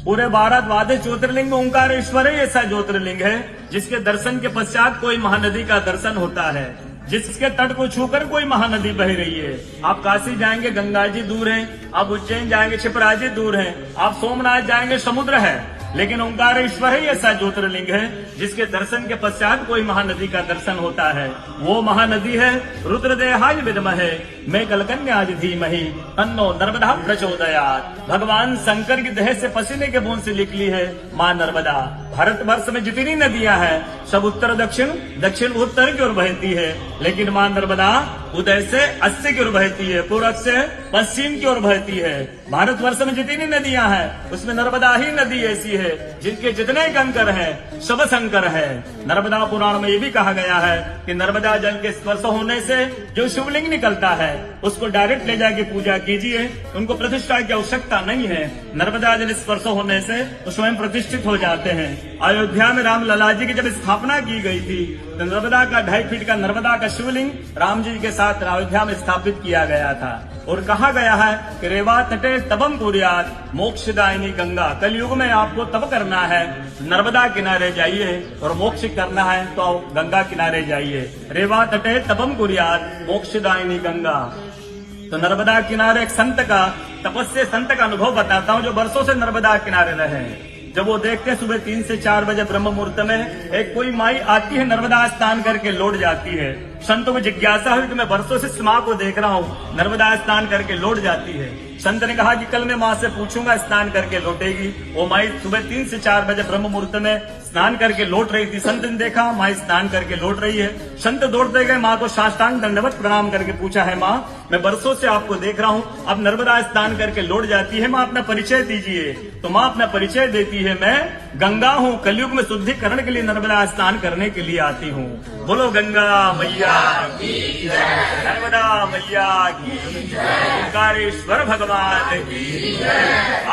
पूरे भारत द्वादश ज्योतिर्लिंग में ओंकारेश्वर ही ऐसा ज्योतिर्लिंग है जिसके दर्शन के पश्चात कोई महानदी का दर्शन होता है, जिसके तट को छूकर कोई महानदी बह रही है। आप काशी जाएंगे गंगा जी दूर है, आप उज्जैन जाएंगे क्षिप्रा जी दूर है, आप सोमनाथ जाएंगे समुद्र है, लेकिन ओंकारेश्वर ही ऐसा ज्योतिर्लिंग है जिसके दर्शन के पश्चात कोई महानदी का दर्शन होता है। वो महानदी है रुद्रदेहाय विद्महे मैं कलकन्याज धीमहि तन्नो नर्मदा प्रचोदयात्। भगवान शंकर की देह से पसीने के बूंद से निकली है माँ नर्मदा। भारतवर्ष में जितनी नदियां हैं सब उत्तर दक्षिण, दक्षिण उत्तर की ओर बहती है, लेकिन माँ नर्मदा उदय से अस्सी की ओर बहती है, पूरब से पश्चिम की ओर बहती है। भारतवर्ष में जितनी नदियां हैं उसमें नर्मदा ही नदी ऐसी है जिनके जितने कंकर हैं सब शंकर है। नर्मदा पुराण में ये भी कहा गया है कि नर्मदा जल के स्पर्श होने से जो शिवलिंग निकलता है उसको डायरेक्ट ले जाके पूजा कीजिए, उनको प्रतिष्ठा की आवश्यकता नहीं है। नर्मदा जल स्पर्श होने से वो स्वयं प्रतिष्ठित हो जाते हैं। अयोध्या में राम लला जी की जब स्थापना की गई थी तो नर्मदा का 2.5 फीट का नर्मदा का शिवलिंग राम जी के साथ अयोध्या में स्थापित किया गया था और कहा गया है कि रेवा तटे तपम कुर्यात् मोक्षदायिनी गंगा। कलयुग में आपको तप करना है, नर्मदा किनारे जाइए, और मोक्ष करना है तो गंगा किनारे जाइए। रेवा तटे तपम कुर्यात् मोक्षदायिनी गंगा। तो नर्मदा किनारे एक संत का, तपस्या संत का अनुभव बताता हूँ जो वर्षों से नर्मदा किनारे रहे। जब वो देखते हैं सुबह 3 से 4 बजे ब्रह्म मुहूर्त में एक कोई माई आती है, नर्मदा स्नान करके लौट जाती है। संतों को जिज्ञासा हुई कि मैं वर्षों से इस माँ को देख रहा हूँ, नर्मदा स्नान करके लौट जाती है। संत ने कहा कि कल मैं माँ से पूछूंगा, स्नान करके लौटेगी। वो माई सुबह 3 से 4 बजे ब्रह्म मुहूर्त में स्नान करके लौट रही थी। संत ने देखा माँ स्नान करके लौट रही है। संत दौड़ते गए, माँ को साष्टांग दंडवत प्रणाम करके पूछा है माँ मैं वर्षों से आपको देख रहा हूँ, अब नर्मदा स्नान करके लौट जाती है, माँ अपना परिचय दीजिए। तो माँ अपना परिचय देती है, मैं गंगा हूँ, कलयुग में शुद्धिकरण के लिए नर्मदा स्नान करने के लिए आती हूँ। बोलो गंगा मैया की जय, नर्मदा मैया की जय, ओंकारेश्वर भगवान की जय।